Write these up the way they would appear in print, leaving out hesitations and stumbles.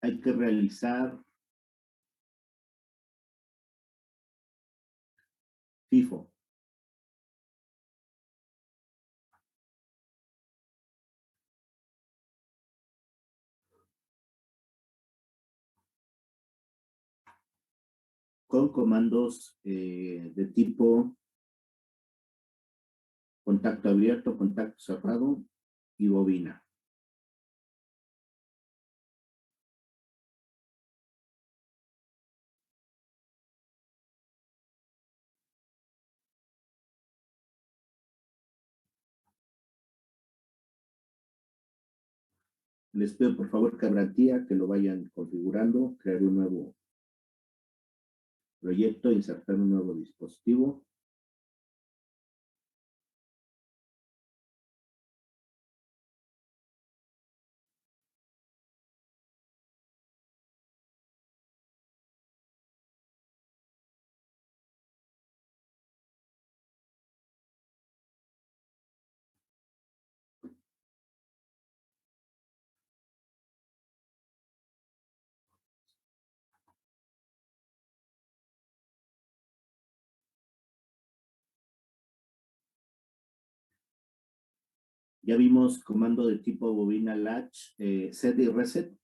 hay que realizar FIFO. Con comandos de tipo contacto abierto, contacto cerrado y bobina. Les pido por favor garantía que lo vayan configurando, crear un nuevo proyecto, insertar un nuevo dispositivo. Ya vimos comando de tipo bobina latch, set y reset.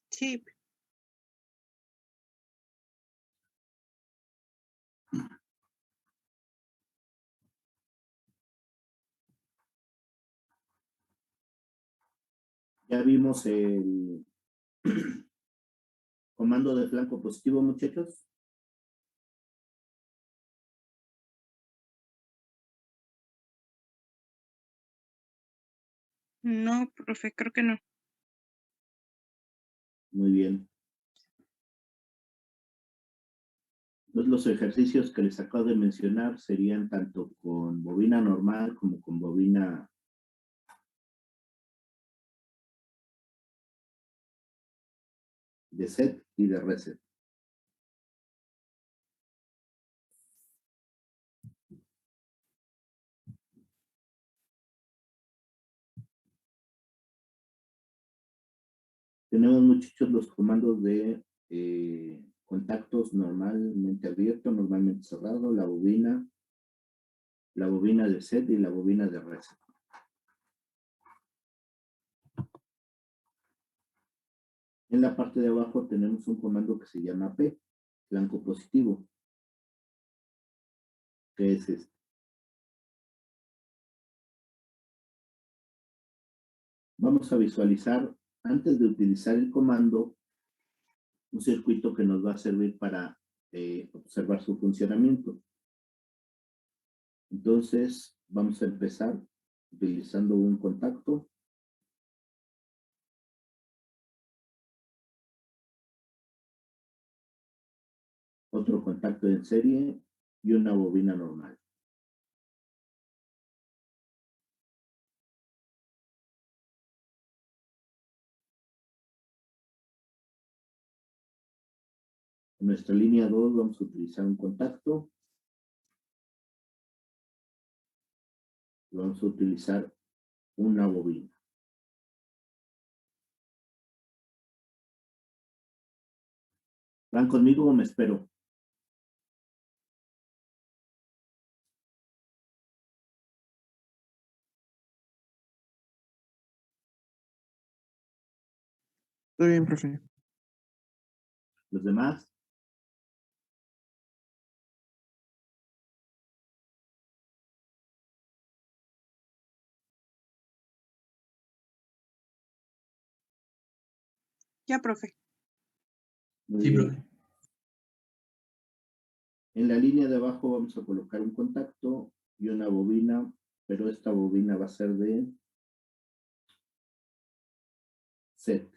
Sí. Ya vimos el comando de flanco positivo, muchachos. No, profe, creo que no. Muy bien. Entonces, los ejercicios que les acabo de mencionar serían tanto con bobina normal como con bobina de set y de reset. Tenemos, muchachos, los comandos de contactos normalmente abierto, normalmente cerrado, la bobina de set y la bobina de reset. En la parte de abajo tenemos un comando que se llama P, flanco positivo, que es este. Vamos a visualizar, antes de utilizar el comando, un circuito que nos va a servir para observar su funcionamiento. Entonces, vamos a empezar utilizando un contacto. Otro contacto en serie y una bobina normal. En nuestra línea 2 vamos a utilizar un contacto. Vamos a utilizar una bobina. ¿Van conmigo o me espero? Todo bien, profe. ¿Los demás? Ya, profe. Muy Sí, bien. profe. En la línea de abajo vamos a colocar un contacto y una bobina, pero esta bobina va a ser de set.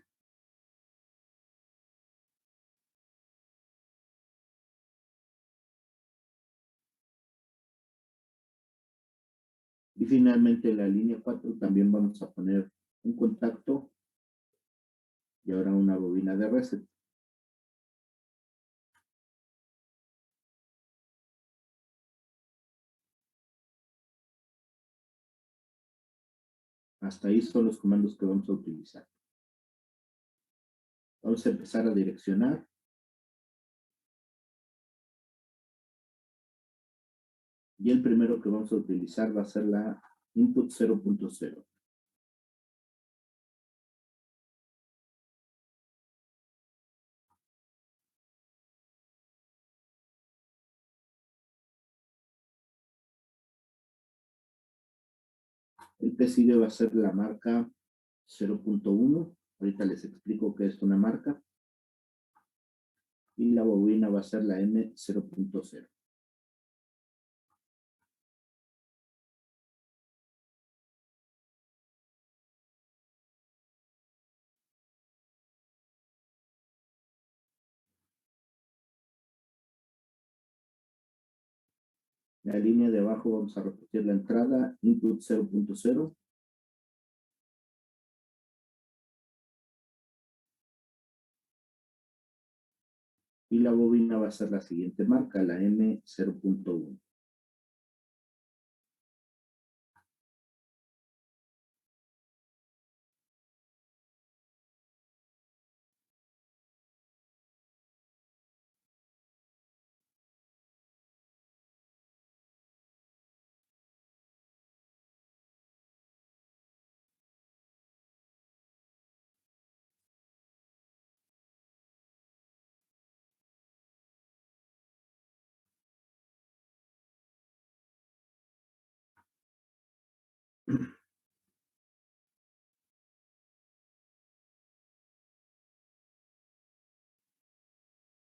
Y finalmente en la línea 4 también vamos a poner un contacto y ahora una bobina de reset. Hasta ahí son los comandos que vamos a utilizar. Vamos a empezar a direccionar. Y el primero que vamos a utilizar va a ser la input 0.0. El que sigue va a ser la marca 0.1. Ahorita les explico qué es una marca. Y la bobina va a ser la M0.0. La línea de abajo vamos a repetir la entrada, input 0.0. Y la bobina va a ser la siguiente marca, la M0.1.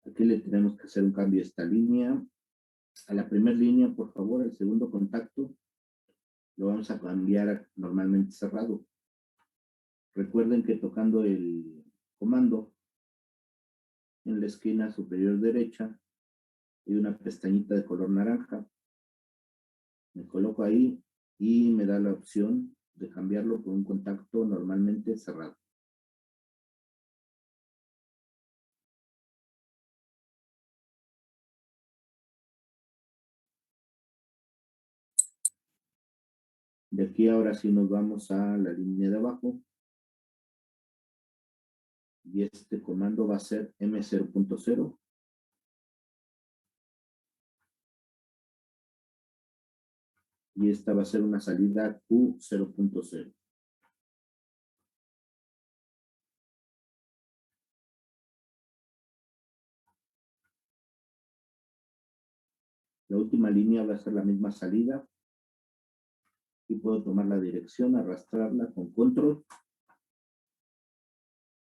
Aquí le tenemos que hacer un cambio a esta línea. A la primera línea, por favor, el segundo contacto, lo vamos a cambiar a normalmente cerrado. Recuerden que tocando el comando, en la esquina superior derecha, hay una pestañita de color naranja. Me coloco ahí y me da la opción de cambiarlo por un contacto normalmente cerrado. De aquí ahora sí nos vamos a la línea de abajo. Y este comando va a ser M0.0. Y esta va a ser una salida Q0.0. La última línea va a ser la misma salida. Y puedo tomar la dirección, arrastrarla con control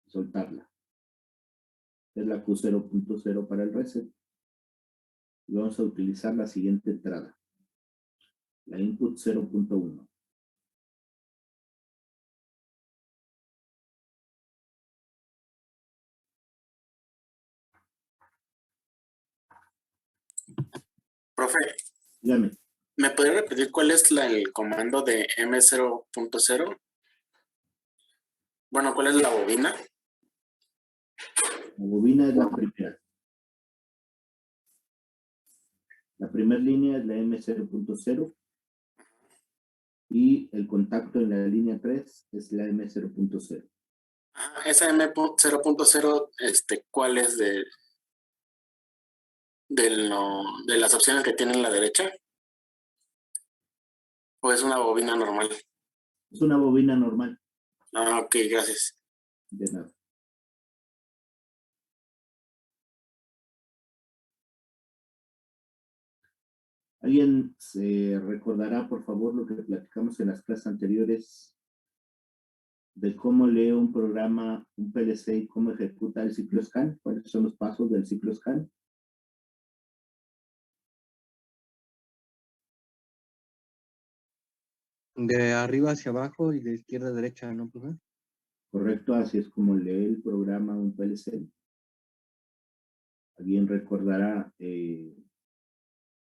y soltarla. Es la Q0.0 para el reset. Y vamos a utilizar la siguiente entrada, la input 0.1. Profe, Dígame, ¿me puede repetir cuál es el comando de M0.0? Bueno, ¿cuál es la bobina? la bobina es la primera. La primera línea es la M0.0 y el contacto en la línea 3 es la M0.0. Ah, esa M0.0, ¿cuál es de las opciones que tiene en la derecha? ¿O es una bobina normal? Es una bobina normal. Ah, ok, gracias. De nada. ¿Alguien se recordará, por favor, lo que platicamos en las clases anteriores de cómo lee un programa, un PLC y cómo ejecuta el ciclo scan? ¿Cuáles son los pasos del ciclo scan? De arriba hacia abajo y de izquierda a derecha, ¿no, profe? Correcto, así es como lee el programa un PLC. ¿Alguien recordará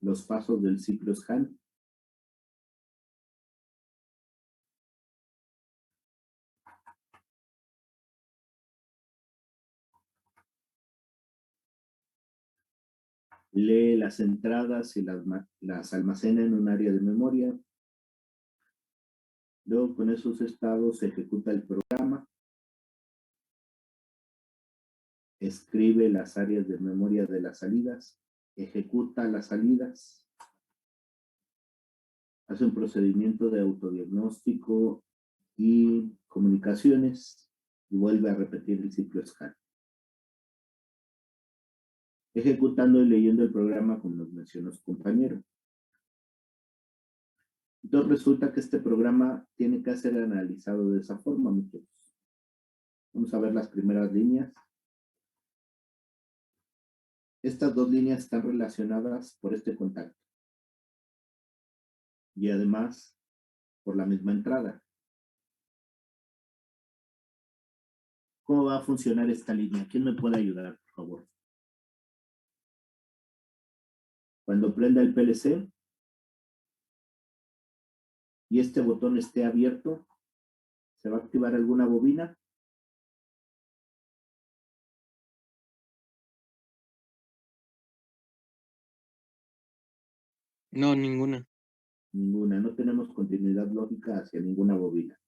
los pasos del ciclo scan? Lee las entradas y las almacena en un área de memoria. Luego con esos estados se ejecuta el programa, escribe las áreas de memoria de las salidas, ejecuta las salidas, hace un procedimiento de autodiagnóstico y comunicaciones y vuelve a repetir el ciclo scan. Ejecutando y leyendo el programa como nos mencionó su compañero. Entonces resulta que este programa tiene que ser analizado de esa forma, muchachos. Vamos a ver las primeras líneas. Estas dos líneas están relacionadas por este contacto. Y además, por la misma entrada. ¿Cómo va a funcionar esta línea? ¿Quién me puede ayudar, por favor? Cuando prenda el PLC y este botón esté abierto, ¿se va a activar alguna bobina? No, ninguna. Ninguna. No tenemos continuidad lógica hacia ninguna bobina.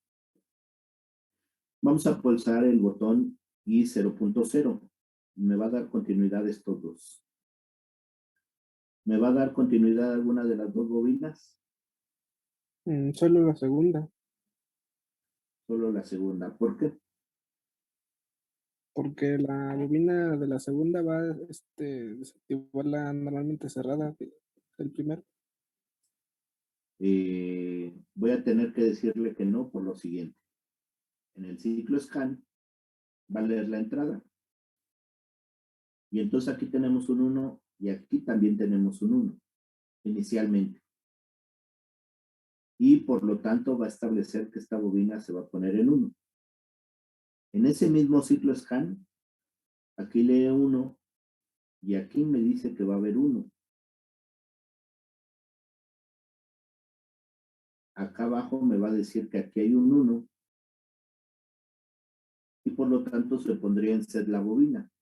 Vamos a pulsar el botón I 0.0. Me va a dar continuidad estos dos. ¿Me va a dar continuidad alguna de las dos bobinas? Solo la segunda, Solo la segunda. ¿Por qué? porque la bobina de la segunda va a desactivarla normalmente cerrada del primero. Voy a tener que decirle que no por lo siguiente. En el ciclo scan va a leer la entrada. Y entonces aquí tenemos un 1 y aquí también tenemos un 1 inicialmente. Y por lo tanto va a establecer que esta bobina se va a poner en 1. En ese mismo ciclo scan, aquí lee 1 y aquí me dice que va a haber 1. Acá abajo me va a decir que aquí hay un 1 y por lo tanto se pondría en set la bobina.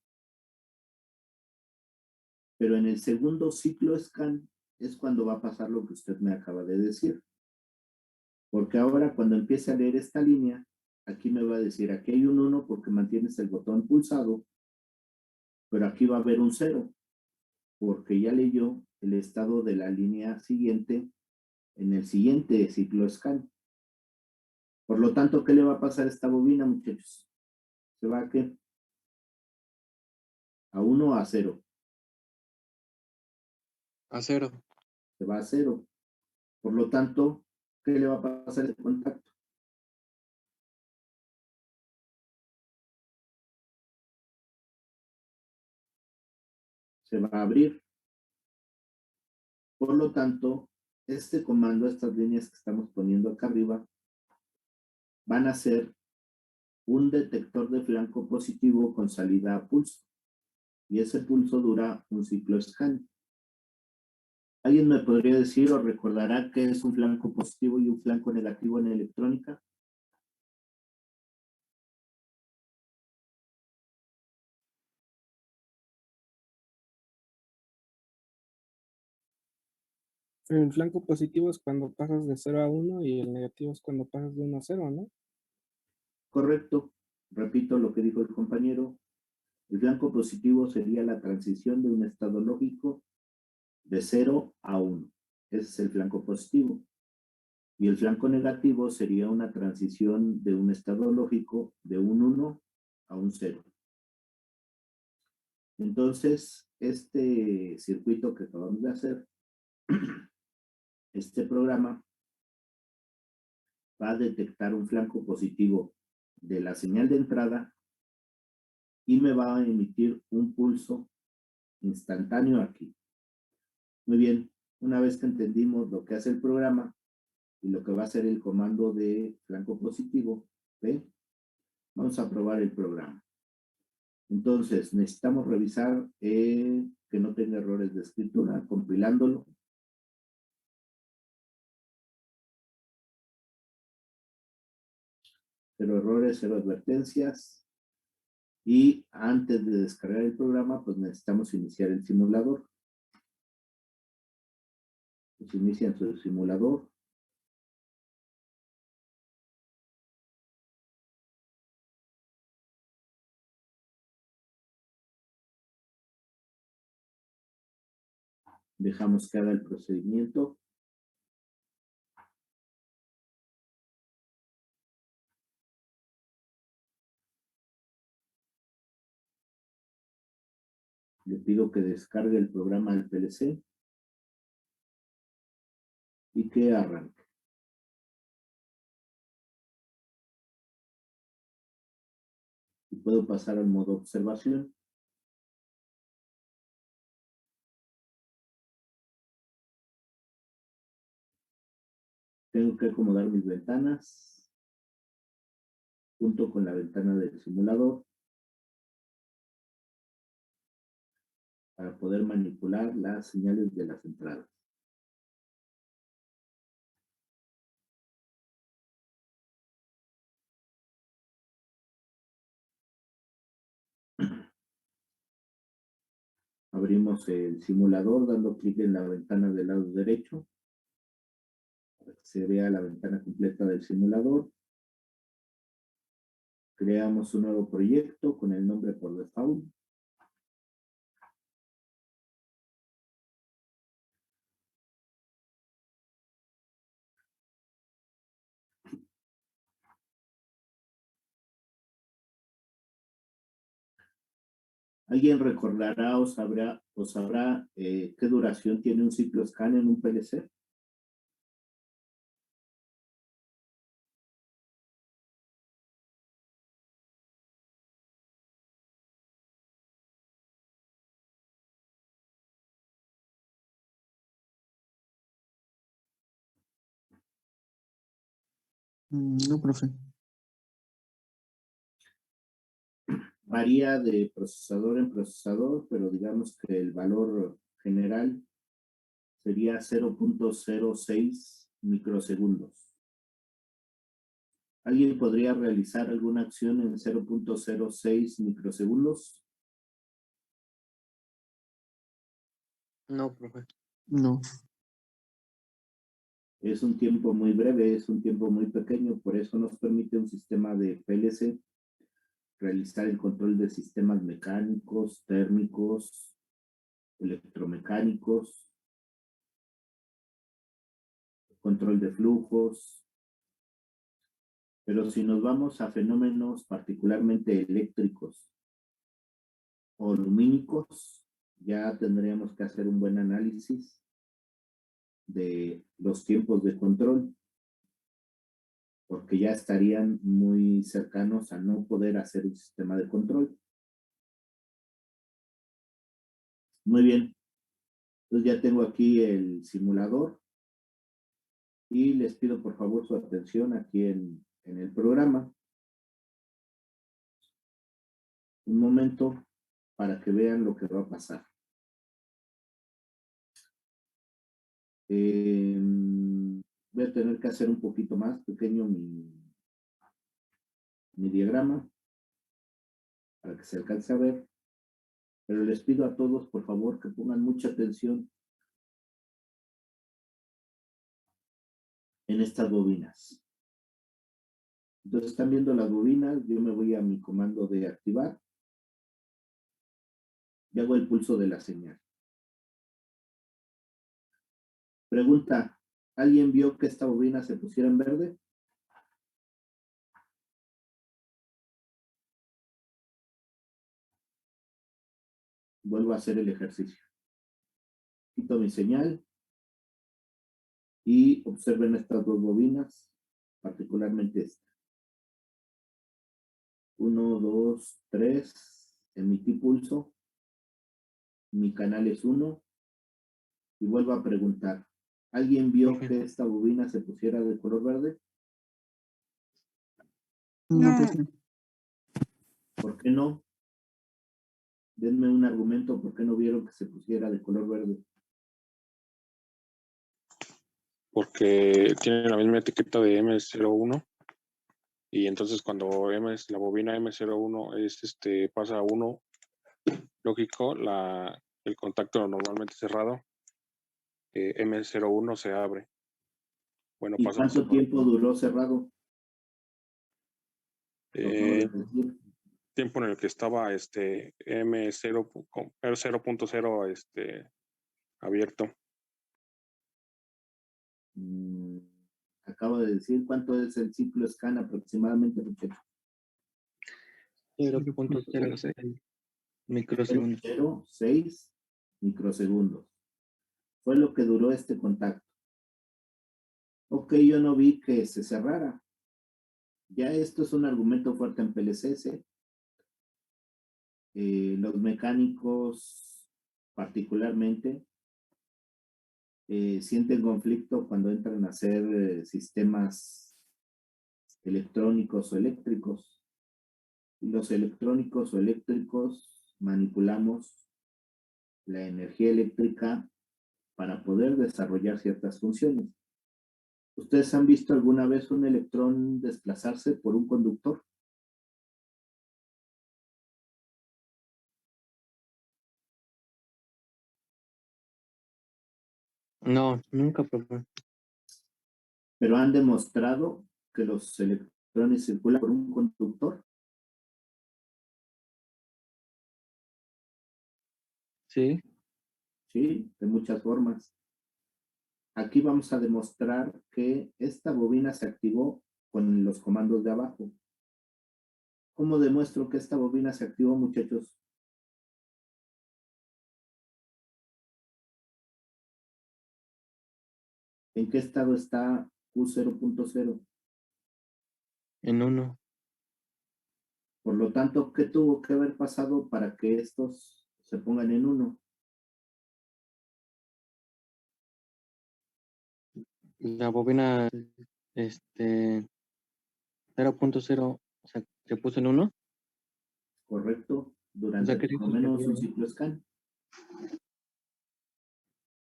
Pero en el segundo ciclo scan es cuando va a pasar lo que usted me acaba de decir. Porque ahora cuando empiece a leer esta línea, aquí me va a decir, aquí hay un 1 porque mantienes el botón pulsado, pero aquí va a haber un 0, porque ya leyó el estado de la línea siguiente en el siguiente ciclo scan. Por lo tanto, ¿qué le va a pasar a esta bobina, muchachos? ¿Se va a qué? ¿A 1 o a 0? A 0. Se va a 0. Por lo tanto, ¿qué le va a pasar a este contacto? Se va a abrir. Por lo tanto, este comando, estas líneas que estamos poniendo acá arriba, van a ser un detector de flanco positivo con salida a pulso. Y ese pulso dura un ciclo scan. ¿Alguien me podría decir o recordará qué es un flanco positivo y un flanco negativo en electrónica? El flanco positivo es cuando pasas de 0 a 1 y el negativo es cuando pasas de 1 a 0, ¿no? Correcto. Repito lo que dijo el compañero. El flanco positivo sería la transición de un estado lógico de 0 a 1. Ese es el flanco positivo. Y el flanco negativo sería una transición de un estado lógico de un 1 a un 0. Entonces, este circuito que acabamos de hacer, este programa va a detectar un flanco positivo de la señal de entrada y me va a emitir un pulso instantáneo aquí. Muy bien, una vez que entendimos lo que hace el programa y lo que va a hacer el comando de flanco positivo, ¿ve? Vamos a probar el programa. Entonces, necesitamos revisar que no tenga errores de escritura, compilándolo. Cero errores, cero advertencias. Y antes de descargar el programa, pues necesitamos iniciar el simulador. Pues inician su simulador. Dejamos que haga el procedimiento. Le pido que descargue el programa del PLC y que arranque. Y puedo pasar al modo observación. Tengo que acomodar mis ventanas junto con la ventana del simulador para poder manipular las señales de las entradas. Abrimos el simulador dando clic en la ventana del lado derecho para que se vea la ventana completa del simulador. Creamos un nuevo proyecto con el nombre por default. ¿Alguien recordará o sabrá qué duración tiene un ciclo scan en un PLC? No, profe. Varía de procesador en procesador, pero digamos que el valor general sería 0.06 microsegundos. ¿Alguien podría realizar alguna acción en 0.06 microsegundos? No, profe. No. Es un tiempo muy breve, es un tiempo muy pequeño, por eso nos permite un sistema de PLC realizar el control de sistemas mecánicos, térmicos, electromecánicos, control de flujos. Pero si nos vamos a fenómenos particularmente eléctricos o lumínicos, ya tendríamos que hacer un buen análisis de los tiempos de control, porque ya estarían muy cercanos a no poder hacer un sistema de control. Muy bien. Entonces ya tengo aquí el simulador y les pido por favor su atención aquí en el programa. Un momento para que vean lo que va a pasar. Voy a tener que hacer un poquito más pequeño mi diagrama para que se alcance a ver, pero les pido a todos por favor que pongan mucha atención en estas bobinas. Entonces están viendo las bobinas, yo me voy a mi comando de activar y hago el pulso de la señal. Pregunta, ¿alguien vio que esta bobina se pusiera en verde? Vuelvo a hacer el ejercicio. Quito mi señal y observen estas dos bobinas, particularmente esta. 1, 2, 3, emití pulso, mi canal es 1 y vuelvo a preguntar, ¿alguien vio que esta bobina se pusiera de color verde? No, No. profe. ¿Por qué no? Denme un argumento por qué no vieron que se pusiera de color verde. Porque tiene la misma etiqueta de M01 y entonces cuando la bobina M01 pasa a 1, lógico, el contacto normalmente cerrado, M01 se abre. Bueno, ¿Y pasa cuánto tiempo duró cerrado? Tiempo en el que estaba M0.0 abierto. Acabo de decir cuánto es el ciclo scan aproximadamente, muchachos. 0.06 microsegundos. 0.06 microsegundos. Fue lo que duró este contacto. Ok, yo no vi que se cerrara. Ya esto es un argumento fuerte en PLCS. Los mecánicos, particularmente, sienten conflicto cuando entran a hacer sistemas electrónicos o eléctricos. Y los electrónicos o eléctricos manipulamos la energía eléctrica para poder desarrollar ciertas funciones. ¿Ustedes han visto alguna vez un electrón desplazarse por un conductor? No, nunca, profe. Pero han demostrado que los electrones circulan por un conductor. Sí. Sí, de muchas formas. Aquí vamos a demostrar que esta bobina se activó con los comandos de abajo. ¿Cómo demuestro que esta bobina se activó, muchachos? ¿En qué estado está Q0.0? En 1. Por lo tanto, ¿qué tuvo que haber pasado para que estos se pongan en 1? La bobina 0.0 se puso en 1. ¿Correcto? Durante O sea, que por lo sí se menos activó, un ¿no? ciclo scan.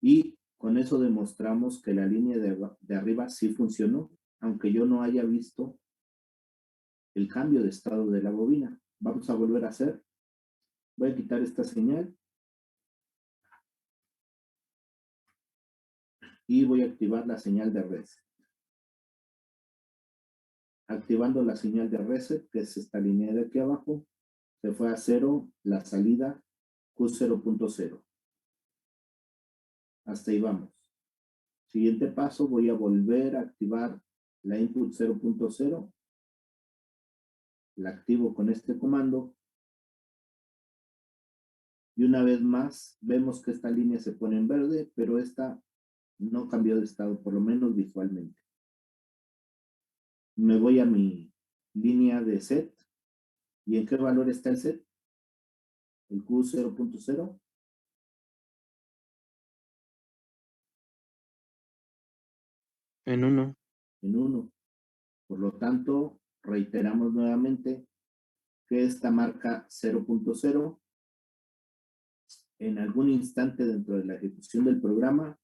Y con eso demostramos que la línea de arriba sí funcionó, aunque yo no haya visto el cambio de estado de la bobina. Vamos a volver a hacer. Voy a quitar esta señal. Y voy a activar la señal de reset. Activando la señal de reset, que es esta línea de aquí abajo, se fue a 0 la salida Q0.0. Hasta ahí vamos. Siguiente paso, voy a volver a activar la input 0.0. La activo con este comando. Y una vez más, vemos que esta línea se pone en verde, pero esta no cambió de estado, por lo menos visualmente. Me voy a mi línea de set. ¿Y en qué valor está el set? El Q0.0. En 1. En 1. Por lo tanto, reiteramos nuevamente que esta marca 0.0 en algún instante dentro de la ejecución del programa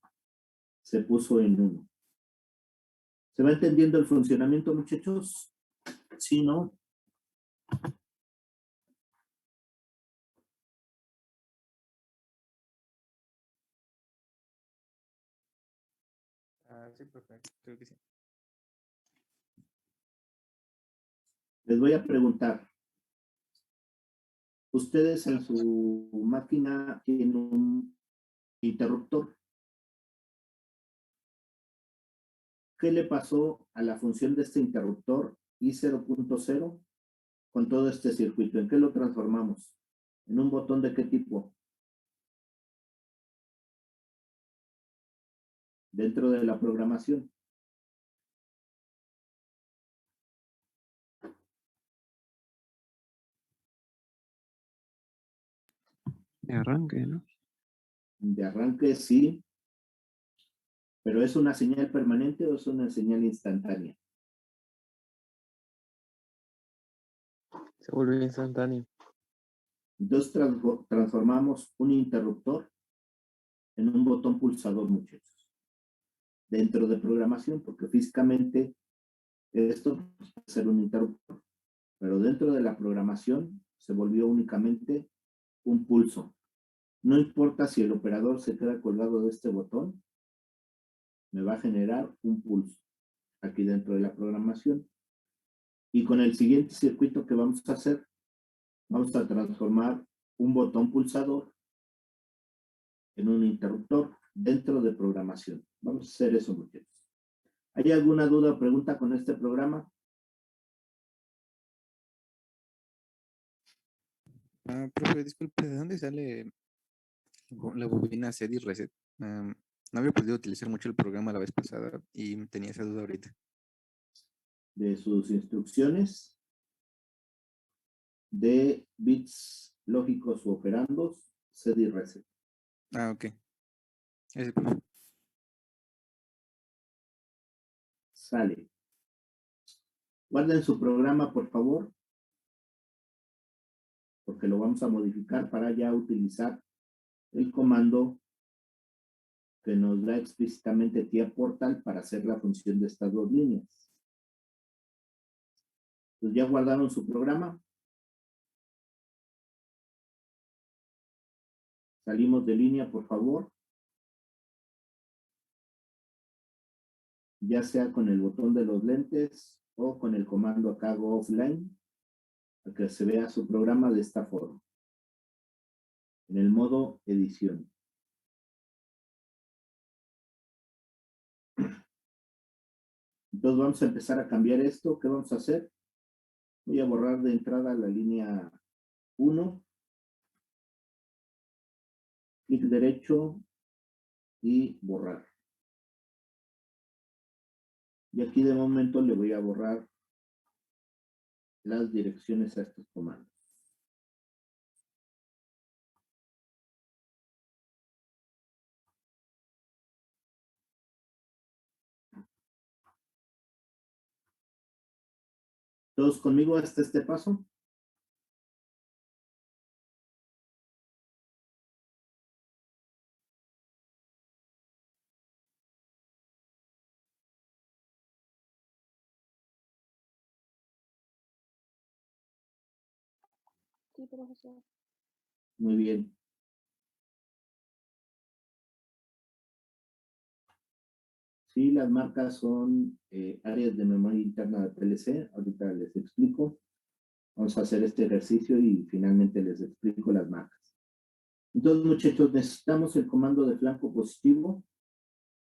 se puso en 1. ¿Se va entendiendo el funcionamiento, muchachos? ¿Sí, no? Sí, profe, creo que sí. Les voy a preguntar. Ustedes en su máquina tienen un interruptor. ¿Qué le pasó a la función de este interruptor I0.0 con todo este circuito? ¿En qué lo transformamos? ¿En un botón de qué tipo? Dentro de la programación. De arranque, ¿no? De arranque sí, pero ¿es una señal permanente o es una señal instantánea? Se volvió instantáneo. Entonces transformamos un interruptor en un botón pulsador, muchachos. Dentro de programación, porque físicamente esto puede ser un interruptor, pero dentro de la programación se volvió únicamente un pulso. No importa si el operador se queda colgado de este botón, me va a generar un pulso aquí dentro de la programación. Y con el siguiente circuito que vamos a hacer, vamos a transformar un botón pulsador en un interruptor dentro de programación. Vamos a hacer eso, muchachos. ¿Hay alguna duda o pregunta con este programa? Profe, disculpe, ¿de dónde sale la bobina set y reset? No había podido utilizar mucho el programa la vez pasada y tenía esa duda ahorita. De sus instrucciones de bits lógicos u operandos, set y reset. Ok. Ese, profe. Sale. Guarden su programa, por favor, porque lo vamos a modificar para ya utilizar el comando que nos da explícitamente TIA Portal para hacer la función de estas dos líneas. Pues ya guardaron su programa. Salimos de línea, por favor. Ya sea con el botón de los lentes o con el comando acá go offline, para que se vea su programa de esta forma. En el modo edición. Entonces vamos a empezar a cambiar esto. ¿Qué vamos a hacer? Voy a borrar de entrada la línea 1. Clic derecho y borrar. Y aquí de momento le voy a borrar las direcciones a estos comandos. ¿Todos conmigo hasta este paso? Sí, profesor. Muy bien. Sí, las marcas son áreas de memoria interna de PLC. Ahorita les explico. Vamos a hacer este ejercicio y finalmente les explico las marcas. Entonces, muchachos, necesitamos el comando de flanco positivo.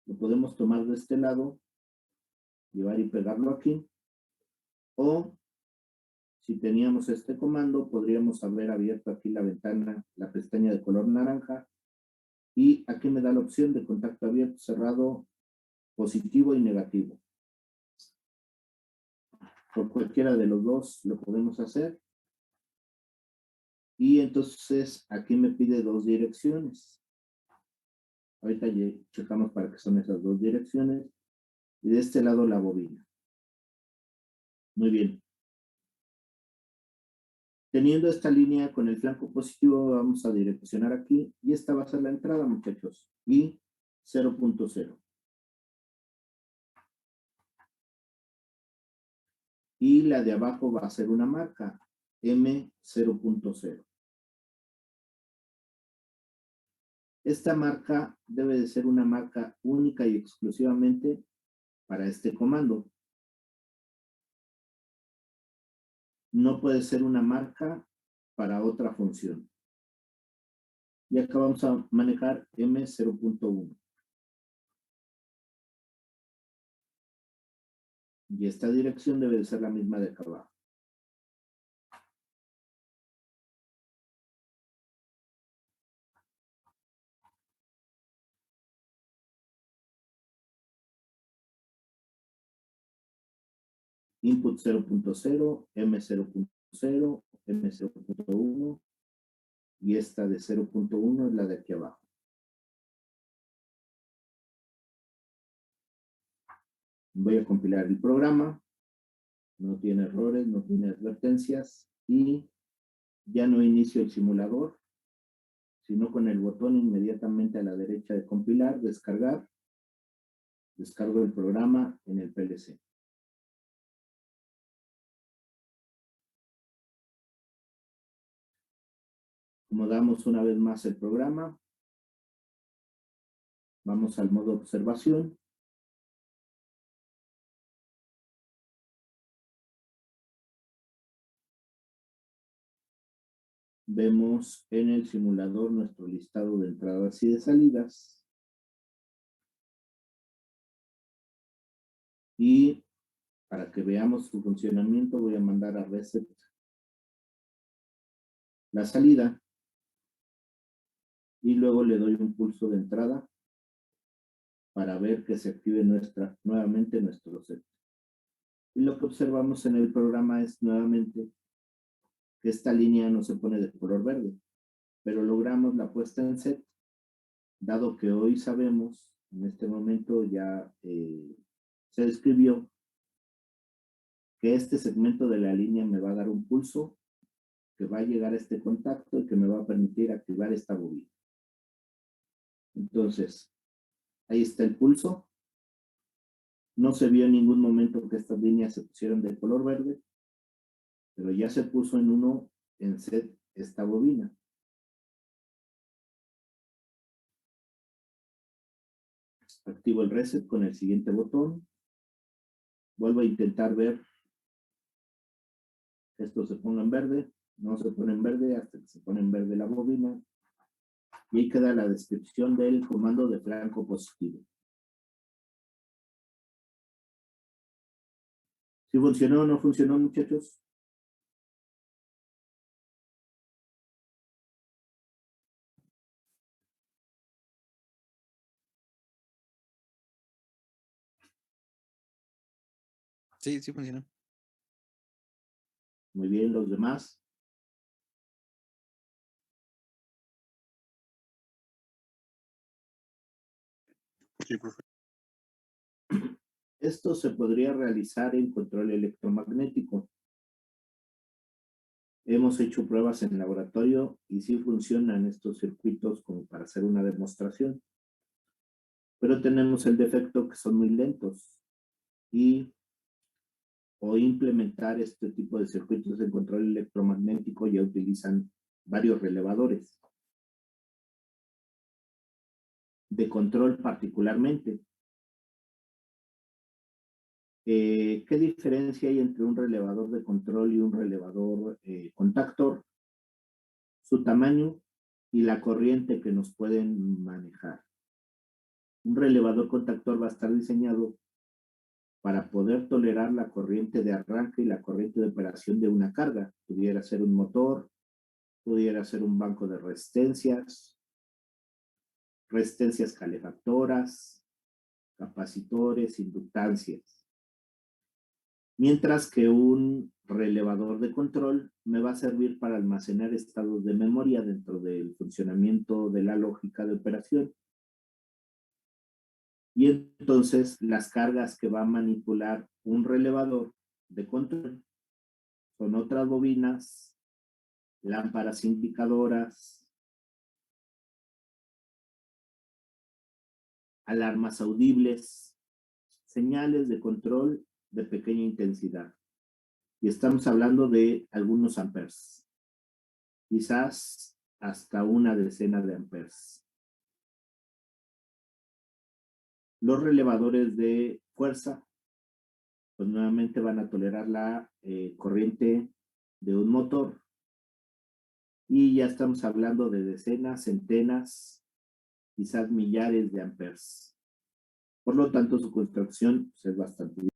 Lo podemos tomar de este lado, llevar y pegarlo aquí. O, si teníamos este comando, podríamos haber abierto aquí la ventana, la pestaña de color naranja. Y aquí me da la opción de contacto abierto, cerrado, positivo y negativo. Por cualquiera de los dos lo podemos hacer. Y entonces aquí me pide dos direcciones. Ahorita ya checamos para qué son esas dos direcciones. Y de este lado la bobina. Muy bien. Teniendo esta línea con el flanco positivo, vamos a direccionar aquí. Y esta va a ser la entrada, muchachos. Y 0.0. Y la de abajo va a ser una marca. M0.0. Esta marca debe de ser una marca única y exclusivamente para este comando. No puede ser una marca para otra función. Y acá vamos a manejar M0.1. Y esta dirección debe de ser la misma de acá abajo. Input 0.0, M0.0, M0.1 y esta de 0.1 es la de aquí abajo. Voy a compilar el programa. No tiene errores, no tiene advertencias y ya no inicio el simulador, sino con el botón inmediatamente a la derecha de compilar, descargar, descargo el programa en el PLC. Acomodamos una vez más el programa. Vamos al modo observación. vemos en el simulador nuestro listado de entradas y de salidas. Y para que veamos su funcionamiento, voy a mandar a reset la salida. Y luego le doy un pulso de entrada para ver que se active nuevamente nuestro set. Y lo que observamos en el programa es nuevamente que esta línea no se pone de color verde, pero logramos la puesta en set, dado que hoy sabemos, en este momento ya se describió que este segmento de la línea me va a dar un pulso que va a llegar a este contacto y que me va a permitir activar esta bobina. Entonces, ahí está el pulso. No se vio en ningún momento que estas líneas se pusieron de color verde, pero ya se puso en uno en set esta bobina. Activo el reset con el siguiente botón. Vuelvo a intentar ver que esto se ponga en verde. No se pone en verde hasta que se pone en verde la bobina. Y ahí queda la descripción del comando de flanco positivo. ¿Sí funcionó o no funcionó, muchachos? Sí, sí funciona. Muy bien, los demás. Sí, profe. Esto se podría realizar en control electromagnético. Hemos hecho pruebas en laboratorio y sí funcionan estos circuitos como para hacer una demostración. Pero tenemos el defecto que son muy lentos o implementar este tipo de circuitos de control electromagnético ya utilizan varios relevadores. De control particularmente. ¿Qué diferencia hay entre un relevador de control y un relevador contactor? Su tamaño y la corriente que nos pueden manejar. Un relevador contactor va a estar diseñado para poder tolerar la corriente de arranque y la corriente de operación de una carga. Pudiera ser un motor, pudiera ser un banco de resistencias calefactoras, capacitores, inductancias. Mientras que un relevador de control me va a servir para almacenar estados de memoria dentro del funcionamiento de la lógica de operación. Y entonces las cargas que va a manipular un relevador de control son otras bobinas, lámparas indicadoras, alarmas audibles, señales de control de pequeña intensidad. Y estamos hablando de algunos amperes, quizás hasta una decena de amperes. Los relevadores de fuerza, pues nuevamente van a tolerar la corriente de un motor. Y ya estamos hablando de decenas, centenas, quizás millares de amperes. Por lo tanto, su construcción pues, es bastante